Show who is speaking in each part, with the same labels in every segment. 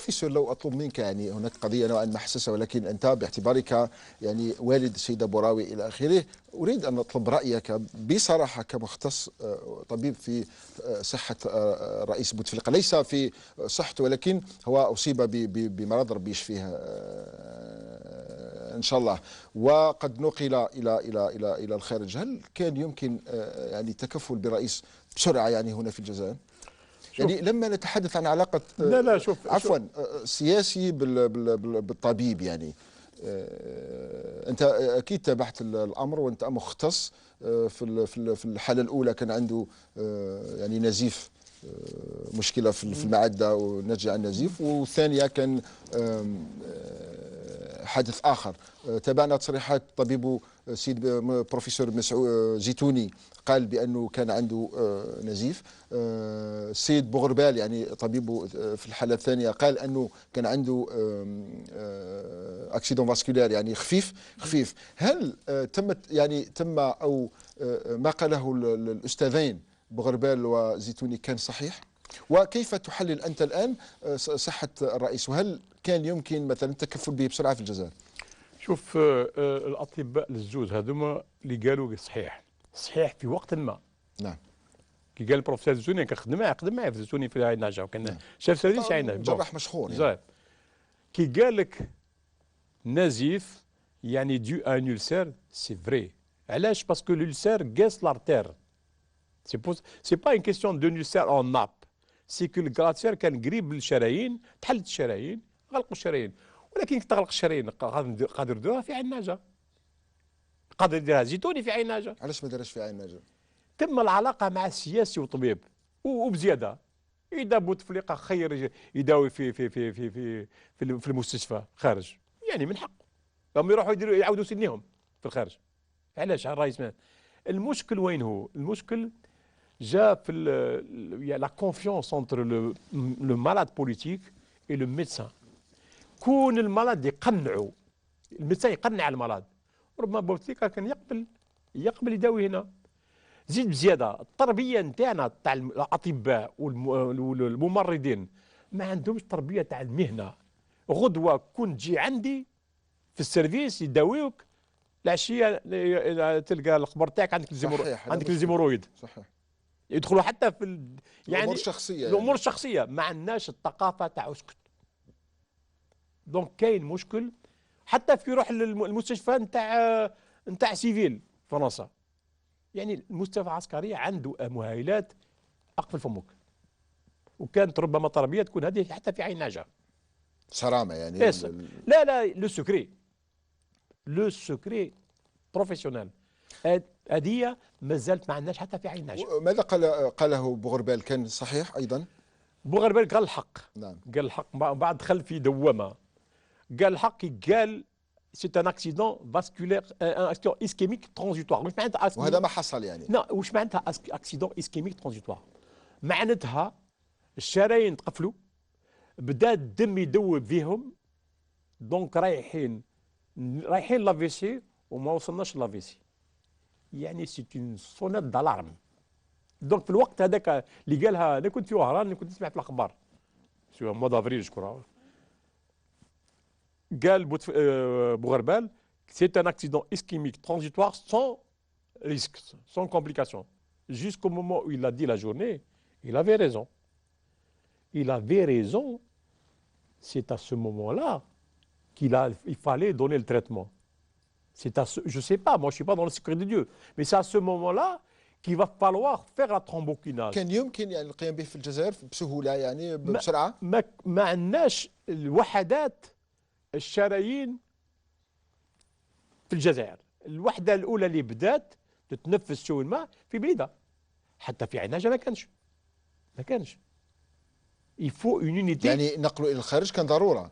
Speaker 1: بروفيسور، لو أطلب منك، يعني هناك قضية نوعا ما حساسة، ولكن أنت باعتبارك يعني والد السيدة بوراوي إلى آخره، أريد أن أطلب رأيك بصراحة كمختص طبيب في صحة رئيس بوتفليقة، ليس في صحته، ولكن هو أصيب بمرض ربي يشفيه إن شاء الله، وقد نقل إلى الخارج. هل كان يمكن يعني التكفل برئيس بسرعة يعني هنا في الجزائر؟ يعني لما نتحدث عن علاقة
Speaker 2: لا لا شوف
Speaker 1: عفوا سياسي بالطبيب، يعني أنت أكيد تابعت الأمر، وأنت مختص في الحالة الأولى كان عنده يعني نزيف، مشكلة في المعدة ونتج عن نزيف، والثانية كان حادث آخر. تابعنا تصريحات طبيبه سيد بروفيسور مسعود زيتوني، قال بأنه كان عنده نزيف. السيد بوغربال يعني طبيبه في الحالة الثانية قال أنه كان عنده أكسيدون فاسكولار، يعني خفيف. هل تم أو ما قاله الأستاذين بوغربال وزيتوني كان صحيح؟ وكيف تحلل أنت الآن صحة الرئيس، وهل كان يمكن مثلا التكفل به بسرعة في الجزائر؟
Speaker 2: شوف الأطباء الزوز هذوما اللي قالوا صحيح في وقت ما.
Speaker 1: نعم.
Speaker 2: كي قال البروفيسور زيتوني كنخدم معاه في زيتوني في عين ناجا، وكان شاف سيرفيس عين ناجا،
Speaker 1: جراح مشهور
Speaker 2: يعني. كي قال لك نزيف يعني ديو ان ألسير، سي فري. علاش؟ باسكو l'ulcère قاس لارتير. سي با اون كيستيون دو ألسير اون ناب، سي كو الكراتير كان قريب للشرايين، تحلت الشرايين، غلقوا الشرايين. ولكن كي تغلق الشرايين قادر يديروها في عين ناجا، قادر يديرها زيتوني في عين ناجا.
Speaker 1: علاش ما دارش في عين ناجا؟
Speaker 2: تم العلاقه مع السياسي وطبيب وبزياده. اذا بوتفليقه خير يداوي في المستشفى خارج، يعني من حقه. هم يروحوا يعاودوا سنيهم في الخارج. علاش الرئيس؟ المشكل وين هو؟ المشكل جاء في لا كونفيونس انتر لو مالاد بوليتيك اي لو ميدسان. كون المالاد يقنعوا، الميدسان يقنع المالاد، ربما بوتفليقه كان يقبل يداوي هنا. زيد بزياده التربيه نتاعنا تاع الاطباء والممرضين ما عندهمش تربيه تاع المهنه. غدوه كون تجي عندي في السيرفيس يداويوك، العشيه تلقى الخبر تاعك عندك الزيمورويد.
Speaker 1: صحيح.
Speaker 2: يدخلوا حتى في
Speaker 1: يعني الامور الشخصيه،
Speaker 2: الامور الشخصيه ما عندناش الثقافه تاع اسكت. دونك كاين مشكل حتى في يروح للمستشفى نتاع سيفيل فرنسا، يعني المستشفى العسكريه عنده مهيلات اقفل فمك، وكانت ربما تربيه تكون هذه حتى في عين ناجا
Speaker 1: صرامه يعني.
Speaker 2: لا لو سكري بروفيسيونيل هذه ما زالت ما عندناش حتى في عين ناجا.
Speaker 1: ماذا قاله بوغربال؟ كان صحيح ايضا؟
Speaker 2: بوغربال قال الحق.
Speaker 1: نعم.
Speaker 2: قال الحق بعد دخل في دوامه. قال الحق، قال سي ان اكسيدون فاسكولير، ان اكسيدون اسكيميك ترانزيتوار. واش معناتها
Speaker 1: وهذا ما حصل يعني؟
Speaker 2: لا، واش معناتها اكسيدون اسكيميك ترانزيتوار؟ معناتها الشرايين تقفلوا، بدا الدم يدوب فيهم، دونك رايحين لافيسي وما وصلناش لافيسي. يعني سي اون سونات دالارم. دونك في الوقت هذاك اللي قالها، انا كنت في وهران، انا كنت نسمع في الاخبار في موا دافريل شكرا. قال بوغربال سي ان اكسيدون اسكيميك ترانزيتوار سون ريسك سون كومبليكاسيون. Jusqu'au moment où il a dit la journée, il avait raison. Il avait raison. C'est à ce moment-là il fallait donner le traitement. Je ne sais pas, moi je ne suis pas dans le secret de Dieu, mais c'est à ce moment-là qu'il va falloir faire la thrombokinase.
Speaker 1: كان يمكن يعني القيام به في الجزائر بسهولة، يعني بسرعة؟
Speaker 2: ما عندناش الوحدات الشرايين في الجزائر. الوحدة الأولى اللي بدات تتنفس شو الماء في بليده، حتى في عين ناجا ما كانش. il faut une unité.
Speaker 1: يعني نقله إلى الخارج كان ضرورة.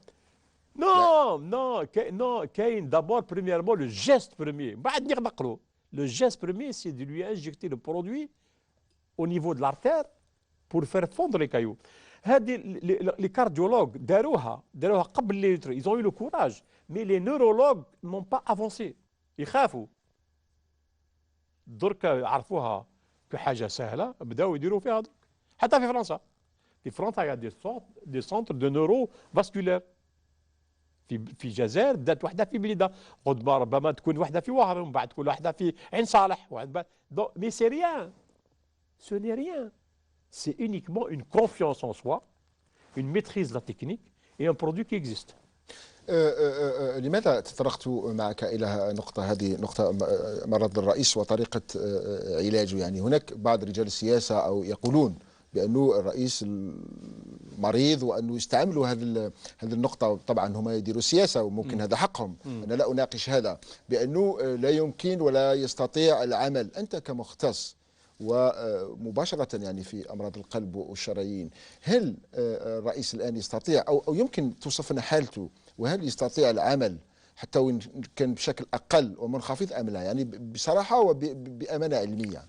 Speaker 2: Non, كاين d'abord premièrement le geste premier. بعد نقلوا le geste premier, c'est de lui injecter le produit au niveau de l'artère pour faire fondre les cailloux. هذه les cardiologues داروها قبل les ils ont eu le courage, mais les neurologues n'ont pas avancé. يخافوا. درك عرفوها كحاجه سهله، بداوا يديروا فيها درك حتى في فرنسا. في فرنسا il y a des centres de neurovasculaires في جزائر بدات وحده في بليده، غدما ربما تكون وحده في وهران، ومن بعد تكون وحده في عين صالح، مي سي ريان، ce n'est rien. C'est uniquement une confiance en soi, une maîtrise de la technique et un produit qui existe.
Speaker 1: لماذا تطرقت معك إلى هذه نقطة مرض الرئيس وطريقة علاجه؟ يعني هناك بعض رجال السياسة أو يقولون بأنه الرئيس مريض وأنه يستعملوا هذه النقطة. طبعا هم يديروا السياسة وممكن هذا حقهم، أنا لا أناقش هذا، بأنه لا يمكن ولا يستطيع العمل. أنت كمختص ومباشرة يعني في أمراض القلب والشرايين، هل الرئيس الآن يستطيع أو يمكن توصف لنا حالته، وهل يستطيع العمل حتى وإن كان بشكل أقل ومنخفض أم لا؟ يعني بصراحة وبأمانة علمية.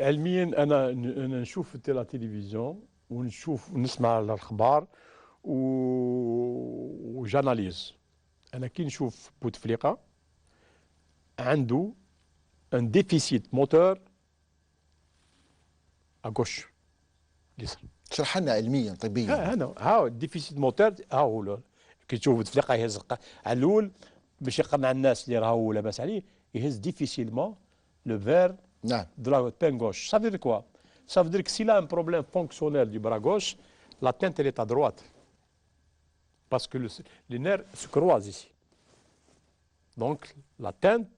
Speaker 2: علميا أنا نشوف التلفزيون ونسمع الأخبار وجاناليز. أنا كي نشوف بوتفليقة عنده ان ديفيسيت موتور أغوش اليسار.
Speaker 1: شرح لنا علميا طبيا.
Speaker 2: ها الديفيسيت موتور، ها هو كي تشوف بوتفليقة يهز على الأول باش يقنع الناس اللي راهو لاباس عليه، يهز ديفيسيلمون لو فير de la main gauche. Ça veut dire quoi? Ça veut dire que s'il a un problème fonctionnel du bras gauche, la teinte elle est à droite. Parce que les nerfs se croisent ici. Donc la teinte,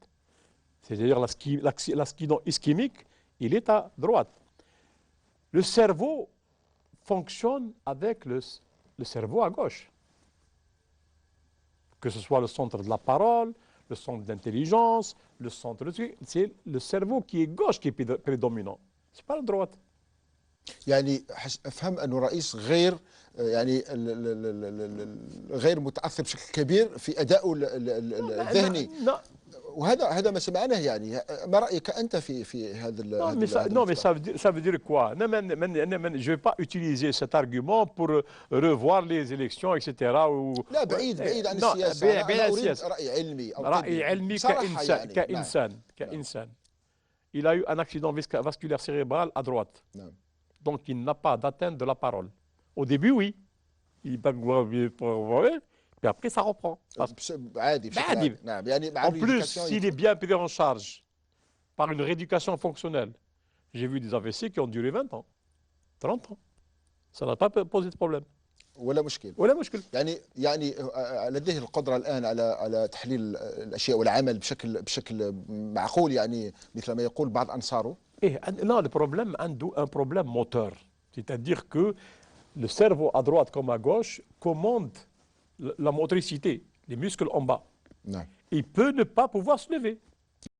Speaker 2: c'est-à-dire l'accident ischémique, il est à droite. Le cerveau fonctionne avec le cerveau à gauche. Que ce soit le centre de la parole, le centre d'intelligence, le centre de... C'est le cerveau qui est gauche qui est prédominant. C'est pas la droite.
Speaker 1: يعني افهم انه الرئيس غير يعني غير متاثر بشكل كبير في ادائه الذهني. وهذا ما سمعناه. يعني ما رايك انت في هذا
Speaker 2: non mais ça veut dire quoi? Je vais pas utiliser cet argument pour revoir les élections etc.
Speaker 1: لا بعيد عن السياسه. أنا اريد راي علمي او
Speaker 2: راي علمي كانسان. Il a eu un accident vasculaire cérébral à droite. Donc il n'a pas d'atteinte de la parole. Au début, oui. Puis après, ça reprend. En plus, s'il est bien pris en charge par une rééducation fonctionnelle, j'ai vu des AVC qui ont duré 20 ans, 30 ans. Ça n'a pas posé de problème.
Speaker 1: ولا مشكل. يعني لديه القدرة الآن على تحليل الأشياء والعمل بشكل معقول، يعني مثل ما يقول بعض أنصاره.
Speaker 2: Non, le problème, un problème moteur. C'est-à-dire que le cerveau à droite comme à gauche commande la motricité, les muscles en bas. Il peut ne pas pouvoir se lever.